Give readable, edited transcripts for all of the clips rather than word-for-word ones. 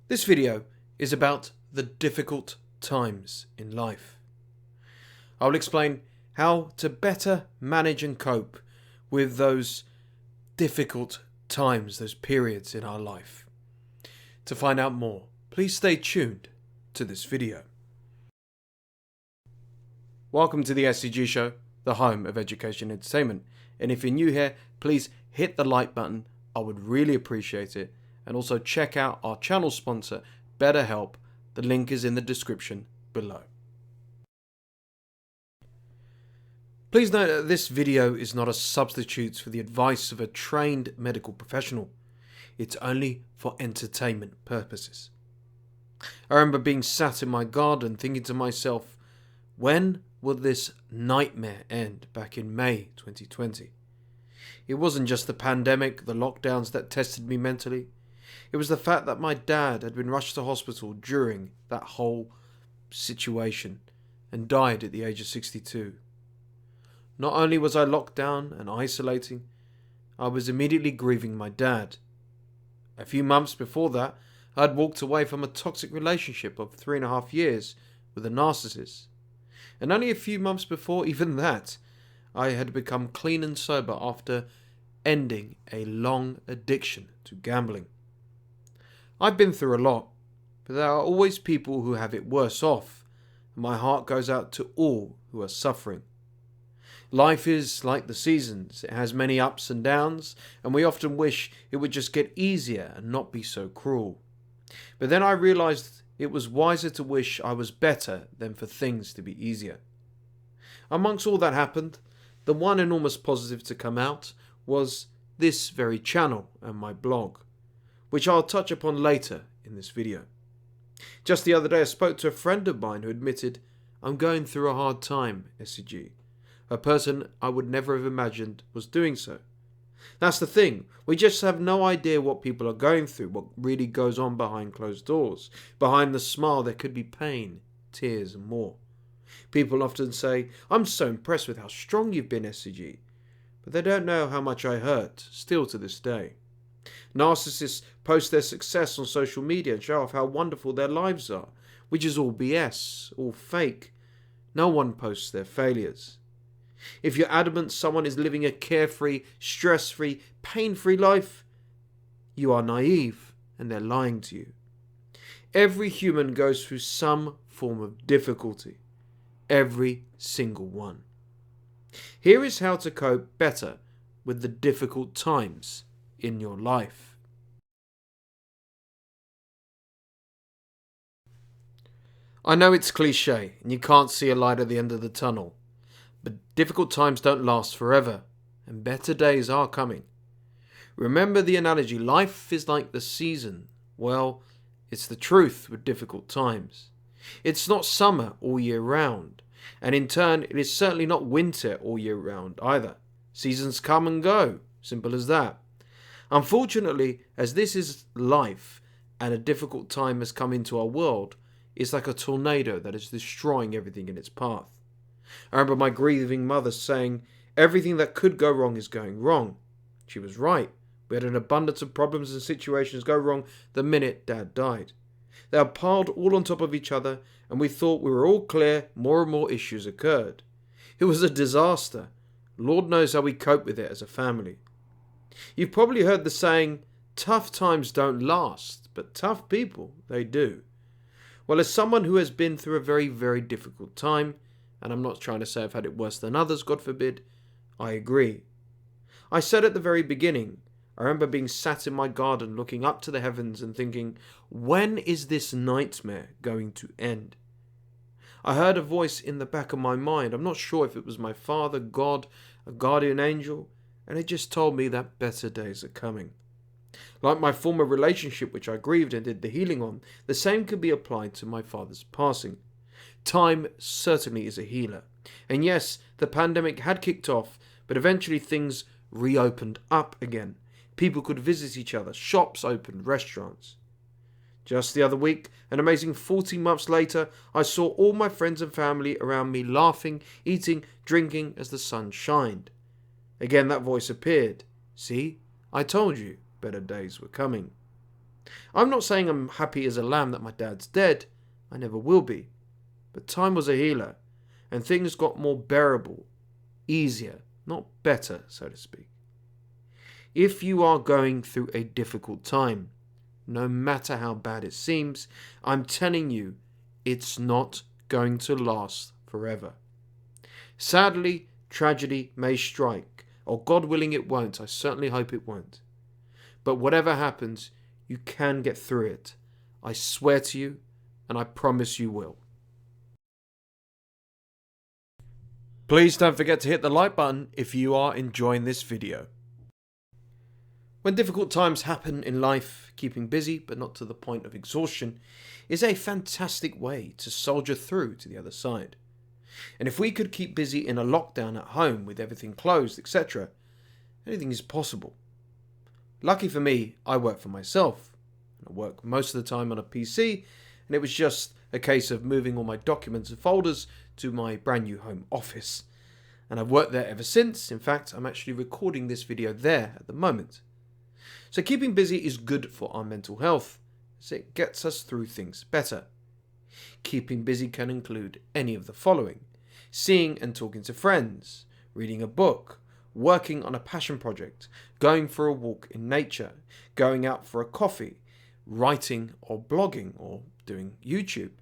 This video is about the difficult times in life. I will explain how to better manage and cope with those difficult times, those periods in our life. To find out more, please stay tuned to this video. Welcome to the SCG Show, the home of education and entertainment. And if you're new here, please hit the like button. I would really appreciate it. And also check out our channel sponsor, BetterHelp. The link is in the description below. Please note that this video is not a substitute for the advice of a trained medical professional. It's only for entertainment purposes. I remember being sat in my garden thinking to myself, when will this nightmare end, back in May 2020? It wasn't just the pandemic, the lockdowns that tested me mentally. It was the fact that my dad had been rushed to hospital during that whole situation and died at the age of 62. Not only was I locked down and isolating, I was immediately grieving my dad. A few months before that, I had walked away from a toxic relationship of 3.5 years with a narcissist. And only a few months before even that, I had become clean and sober after ending a long addiction to gambling. I've been through a lot, but there are always people who have it worse off, and my heart goes out to all who are suffering. Life is like the seasons. It has many ups and downs, and we often wish it would just get easier and not be so cruel. But then I realized it was wiser to wish I was better than for things to be easier. Amongst all that happened, the one enormous positive to come out was this very channel and my blog, which I'll touch upon later in this video. Just the other day I spoke to a friend of mine who admitted, I'm going through a hard time, SCG. A person I would never have imagined was doing so. That's the thing, we just have no idea what people are going through, what really goes on behind closed doors. Behind the smile there could be pain, tears and more. People often say, I'm so impressed with how strong you've been, SCG. But they don't know how much I hurt, still to this day. Narcissists post their success on social media and show off how wonderful their lives are, which is all BS, all fake. No one posts their failures. If you're adamant someone is living a carefree, stress-free, pain-free life, you are naive and they're lying to you. Every human goes through some form of difficulty. Every single one. Here is how to cope better with the difficult times in your life. I know it's cliche and you can't see a light at the end of the tunnel, but difficult times don't last forever and better days are coming. Remember the analogy, life is like the season. Well, it's the truth with difficult times. It's not summer all year round, and in turn it is certainly not winter all year round either. Seasons come and go, simple as that. Unfortunately, as this is life and a difficult time has come into our world, it's like a tornado that is destroying everything in its path. I remember my grieving mother saying, everything that could go wrong is going wrong. She was right. We had an abundance of problems and situations go wrong the minute Dad died. They are piled all on top of each other, and we thought we were all clear. More and more issues occurred. It was a disaster. Lord knows how we cope with it as a family. You've probably heard the saying, tough times don't last, but tough people, they do. Well, as someone who has been through a very, very difficult time, and I'm not trying to say I've had it worse than others, God forbid, I agree. I said at the very beginning, I remember being sat in my garden looking up to the heavens and thinking, when is this nightmare going to end? I heard a voice in the back of my mind. I'm not sure if it was my father, God, a guardian angel, and it just told me that better days are coming. Like my former relationship, which I grieved and did the healing on, the same could be applied to my father's passing. Time certainly is a healer. And yes, the pandemic had kicked off, but eventually things reopened up again. People could visit each other, shops opened, restaurants. Just the other week, an amazing 40 months later, I saw all my friends and family around me laughing, eating, drinking as the sun shined. Again that voice appeared. See, I told you better days were coming. I'm not saying I'm happy as a lamb that my dad's dead. I never will be. But time was a healer, and things got more bearable, easier, not better, so to speak. If you are going through a difficult time, no matter how bad it seems, I'm telling you, it's not going to last forever. Sadly, tragedy may strike, or God willing it won't. I certainly hope it won't. But whatever happens, you can get through it. I swear to you, and I promise you will. Please don't forget to hit the like button if you are enjoying this video. When difficult times happen in life, keeping busy but not to the point of exhaustion is a fantastic way to soldier through to the other side. And if we could keep busy in a lockdown at home with everything closed, etc., anything is possible. Lucky for me, I work for myself. I work most of the time on a PC, and it was just a case of moving all my documents and folders to my brand new home office. And I've worked there ever since. In fact, I'm actually recording this video there at the moment. So keeping busy is good for our mental health, as it gets us through things better. Keeping busy can include any of the following: seeing and talking to friends, reading a book, working on a passion project, going for a walk in nature, going out for a coffee, writing or blogging or doing YouTube,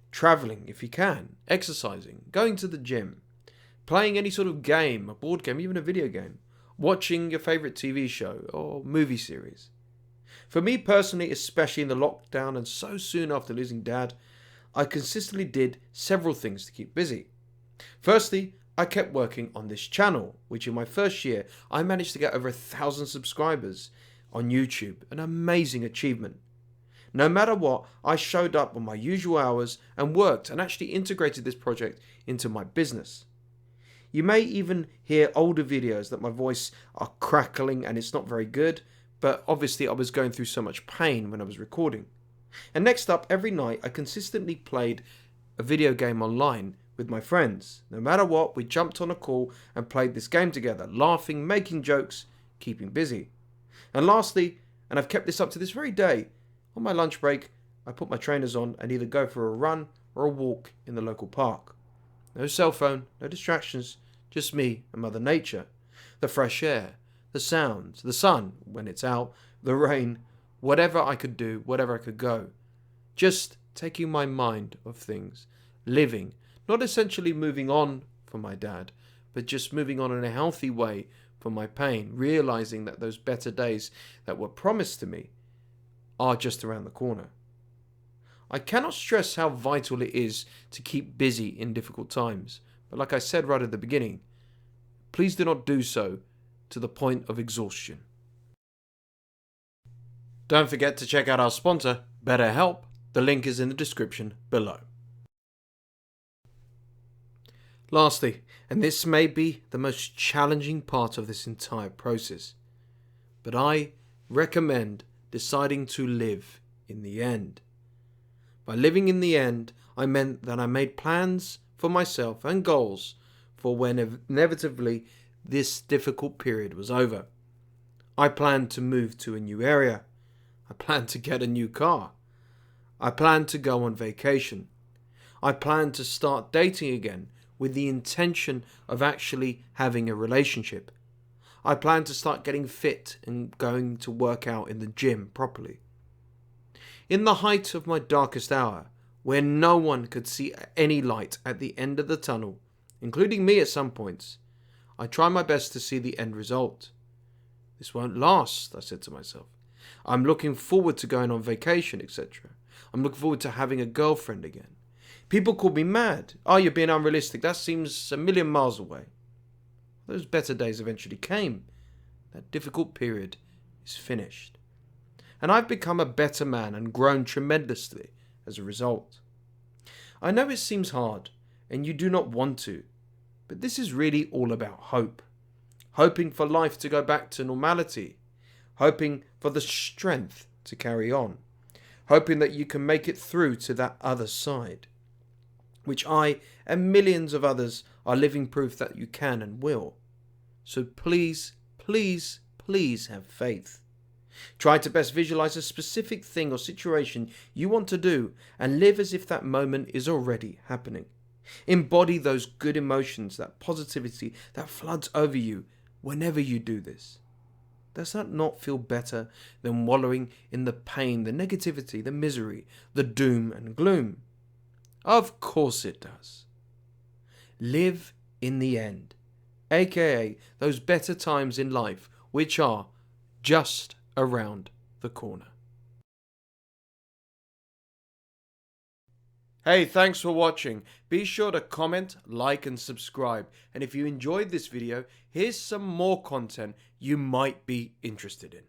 traveling if you can, exercising, going to the gym, playing any sort of game, a board game, even a video game, watching your favourite TV show or movie series. For me personally, especially in the lockdown and so soon after losing Dad, I consistently did several things to keep busy. Firstly, I kept working on this channel, which in my first year, I managed to get over 1,000 subscribers on YouTube, an amazing achievement. No matter what, I showed up on my usual hours and worked and actually integrated this project into my business. You may even hear older videos that my voice are crackling and it's not very good, but obviously I was going through so much pain when I was recording. And next up, every night I consistently played a video game online with my friends. No matter what, we jumped on a call and played this game together, laughing, making jokes, keeping busy. And lastly, and I've kept this up to this very day, on my lunch break, I put my trainers on and either go for a run or a walk in the local park. No cell phone, no distractions, just me and Mother Nature. The fresh air, the sounds, the sun when it's out, the rain, whatever I could do, whatever I could go. Just taking my mind off things, living, not essentially moving on for my dad, but just moving on in a healthy way for my pain, realizing that those better days that were promised to me are just around the corner. I cannot stress how vital it is to keep busy in difficult times, but like I said right at the beginning, please do not do so to the point of exhaustion. Don't forget to check out our sponsor, BetterHelp. The link is in the description below. Lastly, and this may be the most challenging part of this entire process, but I recommend deciding to live in the end. By living in the end, I meant that I made plans for myself and goals for when inevitably this difficult period was over. I planned to move to a new area. I planned to get a new car. I planned to go on vacation. I planned to start dating again with the intention of actually having a relationship. I planned to start getting fit and going to work out in the gym properly. In the height of my darkest hour, where no one could see any light at the end of the tunnel, including me at some points, I tried my best to see the end result. This won't last, I said to myself. I'm looking forward to going on vacation, etc. I'm looking forward to having a girlfriend again. People called me mad. Oh, you're being unrealistic. That seems a million miles away. Those better days eventually came. That difficult period is finished. And I've become a better man and grown tremendously as a result. I know it seems hard, and you do not want to, but this is really all about hope. Hoping for life to go back to normality. Hoping for the strength to carry on. Hoping that you can make it through to that other side, which I and millions of others are living proof that you can and will. So please, please, please have faith. Try to best visualize a specific thing or situation you want to do and live as if that moment is already happening. Embody those good emotions, that positivity that floods over you whenever you do this. Does that not feel better than wallowing in the pain, the negativity, the misery, the doom and gloom? Of course it does. Live in the end, aka those better times in life which are just around the corner. Hey, thanks for watching. Be sure to comment, like and subscribe. And if you enjoyed this video, here's some more content you might be interested in.